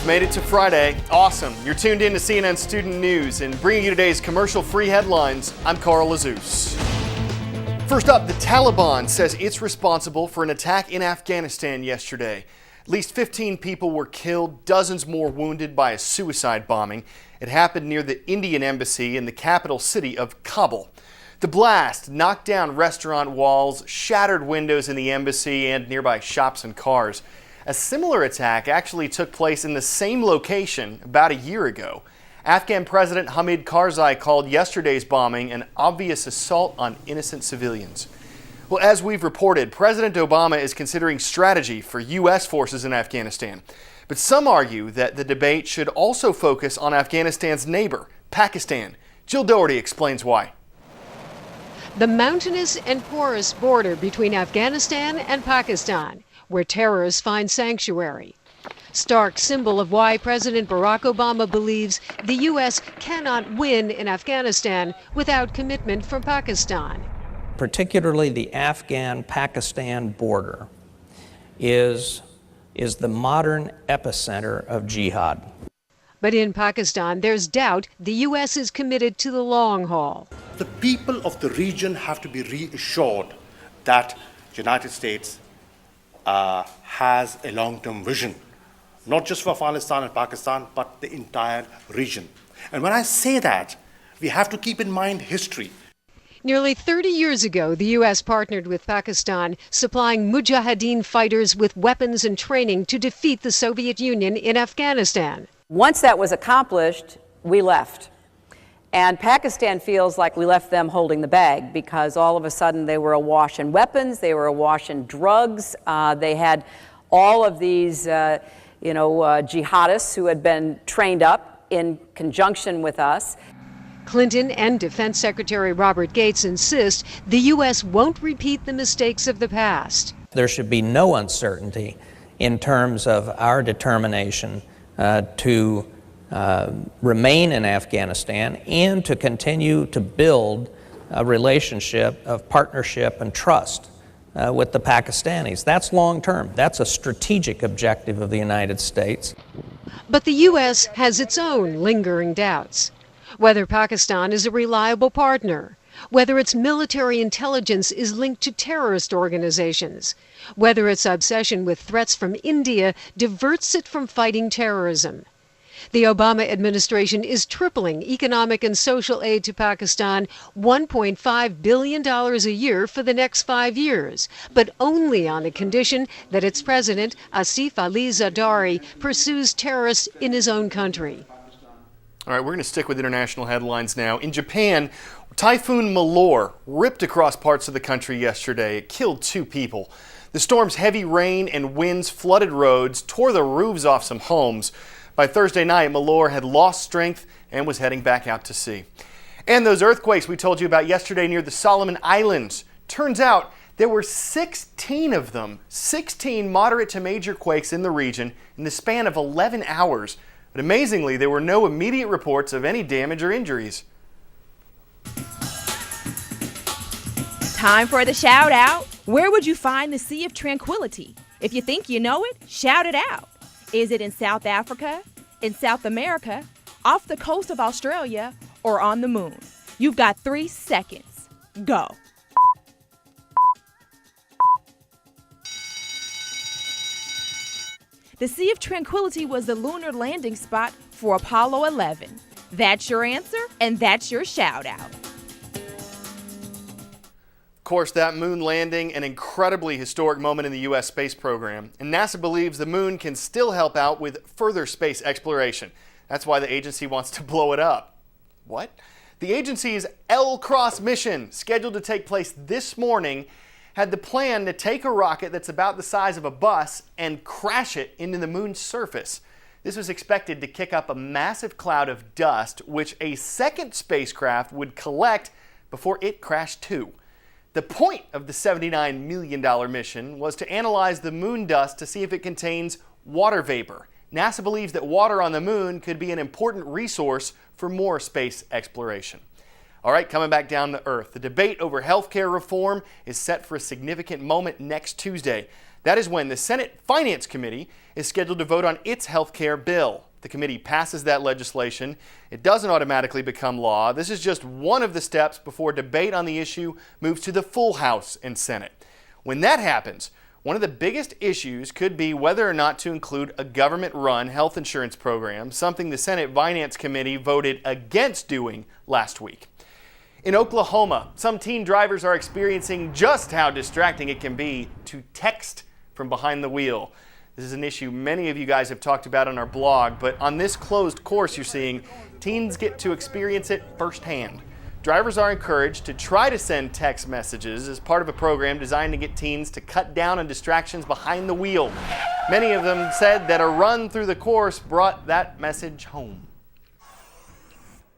We've made it to Friday. Awesome. You're tuned in to CNN Student News and bringing you today's commercial-free headlines. I'm Carl Azus. First up, the Taliban says it's responsible for an attack in Afghanistan yesterday. At least 15 people were killed, dozens more wounded by a suicide bombing. It happened near the Indian embassy in the capital city of Kabul. The blast knocked down restaurant walls, shattered windows in the embassy and nearby shops and cars. A similar attack actually took place in the same location about a year ago. Afghan President Hamid Karzai called yesterday's bombing an obvious assault on innocent civilians. Well, as we've reported, President Obama is considering strategy for U.S. forces in Afghanistan. But some argue that the debate should also focus on Afghanistan's neighbor, Pakistan. Jill Doherty explains why. The mountainous and porous border between Afghanistan and Pakistan, where terrorists find sanctuary. Stark symbol of why President Barack Obama believes the U.S. cannot win in Afghanistan without commitment from Pakistan. Particularly the Afghan-Pakistan border is the modern epicenter of jihad. But in Pakistan, there's doubt the U.S. is committed to the long haul. The people of the region have to be reassured that the United States has a long-term vision, not just for Afghanistan and Pakistan, but the entire region. And when I say that, we have to keep in mind history. Nearly 30 years ago, the U.S. partnered with Pakistan, supplying Mujahideen fighters with weapons and training to defeat the Soviet Union in Afghanistan. Once that was accomplished, we left. And Pakistan feels like we left them holding the bag because all of a sudden they were awash in weapons, they were awash in drugs, they had all of these jihadists who had been trained up in conjunction with us. Clinton and Defense Secretary Robert Gates insist the U.S. won't repeat the mistakes of the past. There should be no uncertainty in terms of our determination to remain in Afghanistan and to continue to build a relationship of partnership and trust with the Pakistanis. That's long term. That's a strategic objective of the United States. But the U.S. has its own lingering doubts. Whether Pakistan is a reliable partner, whether its military intelligence is linked to terrorist organizations, whether its obsession with threats from India diverts it from fighting terrorism. The Obama administration is tripling economic and social aid to Pakistan, $1.5 billion a year for the next 5 years, but only on a condition that its president, Asif Ali Zardari, pursues terrorists in his own country. All right, we're going to stick with international headlines now. In Japan, Typhoon Malor ripped across parts of the country yesterday. It killed 2 people. The storm's heavy rain and winds flooded roads, tore the roofs off some homes. By Thursday night, Malor had lost strength and was heading back out to sea. And those earthquakes we told you about yesterday near the Solomon Islands. Turns out there were 16 of them, 16 moderate to major quakes in the region in the span of 11 hours. But amazingly, there were no immediate reports of any damage or injuries. Time for the shout out. Where would you find the Sea of Tranquility? If you think you know it, shout it out. Is it in South Africa, in South America, off the coast of Australia, or on the moon? You've got 3 seconds. Go. The Sea of Tranquility was the lunar landing spot for Apollo 11. That's your answer, and that's your shout out. Of course, that moon landing, an incredibly historic moment in the U.S. space program, and NASA believes the moon can still help out with further space exploration. That's why the agency wants to blow it up. What? The agency's L-Cross mission, scheduled to take place this morning, had the plan to take a rocket that's about the size of a bus and crash it into the moon's surface. This was expected to kick up a massive cloud of dust, which a second spacecraft would collect before it crashed too. The point of the $79 million mission was to analyze the moon dust to see if it contains water vapor. NASA believes that water on the moon could be an important resource for more space exploration. All right, coming back down to earth. The debate over health care reform is set for a significant moment next Tuesday. That is when the Senate Finance Committee is scheduled to vote on its health care bill. The committee passes that legislation. It doesn't automatically become law. This is just one of the steps before debate on the issue moves to the full House and Senate. When that happens, one of the biggest issues could be whether or not to include a government-run health insurance program, something the Senate Finance Committee voted against doing last week. In Oklahoma, some teen drivers are experiencing just how distracting it can be to text from behind the wheel. This is an issue many of you guys have talked about on our blog, but on this closed course you're seeing, teens get to experience it firsthand. Drivers are encouraged to try to send text messages as part of a program designed to get teens to cut down on distractions behind the wheel. Many of them said that a run through the course brought that message home.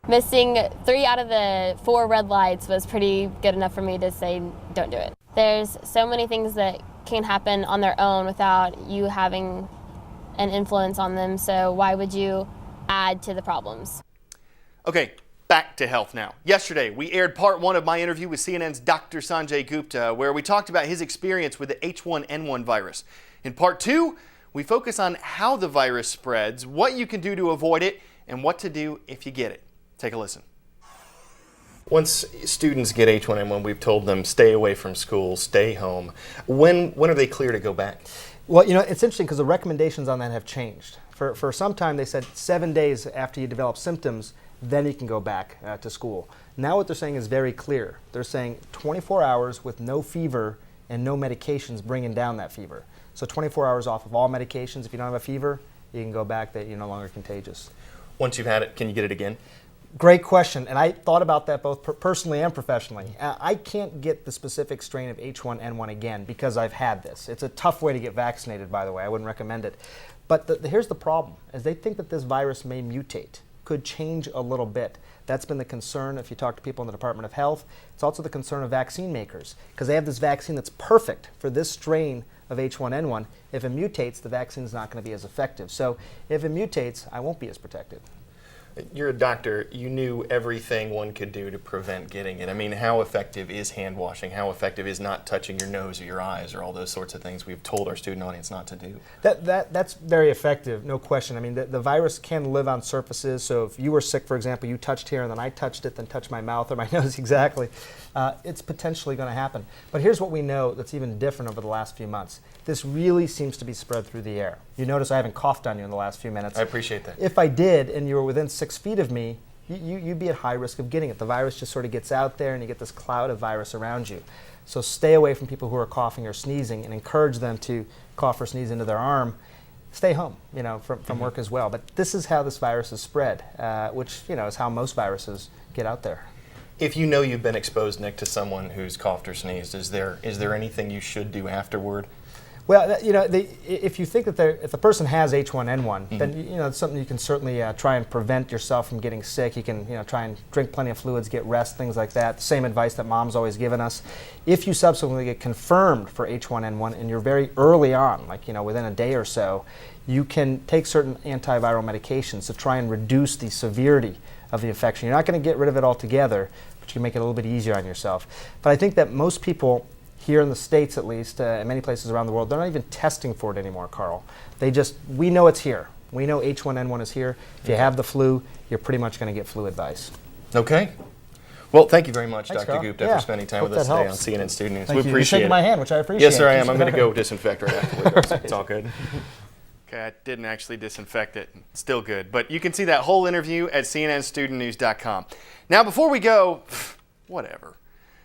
Missing 3 out of the 4 red lights was pretty good enough for me to say, don't do it. There's so many things that can happen on their own without you having an influence on them, so why would you add to the problems? Okay, back to health now. Yesterday, we aired part 1 of my interview with CNN's Dr. Sanjay Gupta, where we talked about his experience with the H1N1 virus. In part 2, we focus on how the virus spreads, what you can do to avoid it, and what to do if you get it. Take a listen. Once students get H1N1, we've told them stay away from school, stay home. When are they clear to go back? Well, it's interesting because the recommendations on that have changed. For some time, they said 7 days after you develop symptoms, then you can go back to school. Now what they're saying is very clear. They're saying 24 hours with no fever and no medications bringing down that fever. So 24 hours off of all medications. If you don't have a fever, you can go back, that you're no longer contagious. Once you've had it, can you get it again? Great question, and I thought about that both personally and professionally. I can't get the specific strain of H1N1 again because I've had this. It's a tough way to get vaccinated, by the way. I wouldn't recommend it. But here's the problem, is they think that this virus may mutate, could change a little bit. That's been the concern if you talk to people in the Department of Health. It's also the concern of vaccine makers, because they have this vaccine that's perfect for this strain of H1N1. If it mutates, the vaccine's not going to be as effective. So if it mutates, I won't be as protected. You're a doctor. You knew everything one could do to prevent getting it. I mean, how effective is hand washing? How effective is not touching your nose or your eyes or all those sorts of things we've told our student audience not to do? That's very effective, no question. I mean, the virus can live on surfaces. So if you were sick, for example, you touched here and then I touched it, then touched my mouth or my nose exactly, it's potentially going to happen. But here's what we know that's even different over the last few months. This really seems to be spread through the air. You notice I haven't coughed on you in the last few minutes. I appreciate that. If I did and you were within 6 feet of me, you'd be at high risk of getting it. The virus just sort of gets out there and you get this cloud of virus around you. So stay away from people who are coughing or sneezing and encourage them to cough or sneeze into their arm. Stay home, from work as well. But this is how this virus is spread, which, is how most viruses get out there. If you know you've been exposed, Nick, to someone who's coughed or sneezed, is there anything you should do afterward? Well, if you think that if the person has H1N1, then it's something you can certainly try and prevent yourself from getting sick. You can try and drink plenty of fluids, get rest, things like that. Same advice that mom's always given us. If you subsequently get confirmed for H1N1 and you're very early on, like within a day or so, you can take certain antiviral medications to try and reduce the severity of the infection. You're not going to get rid of it altogether, but you can make it a little bit easier on yourself. But I think that most people here in the States, at least, in many places around the world, they're not even testing for it anymore, Carl. We know it's here. We know H1N1 is here. If you have the flu, you're pretty much going to get flu advice. Okay. Well, thank you very much, Thanks, Dr. Carl. Gupta, for spending time with us today on CNN Student News. Thank We you. appreciate You're shaking it. my hand, which I appreciate. Yes, sir, I am. I'm going to go disinfect right afterwards. Right. It's all good. Okay, I didn't actually disinfect it. Still good. But you can see that whole interview at cnnstudentnews.com. Now, before we go, whatever.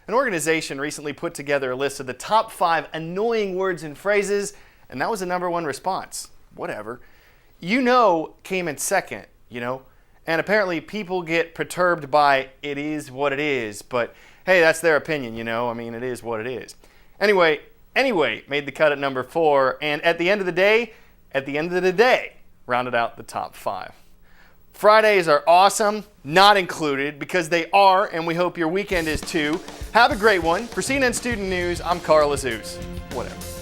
An organization recently put together a list of the top 5 annoying words and phrases, and that was the #1 response. Whatever. Came in second, And apparently people get perturbed by it is what it is, but hey, that's their opinion, it is what it is. Anyway, made the cut at #4, and at the end of the day, rounded out the top 5. Fridays are awesome, not included, because they are, and we hope your weekend is too. Have a great one. For CNN Student News, I'm Carl Azuz. Whatever.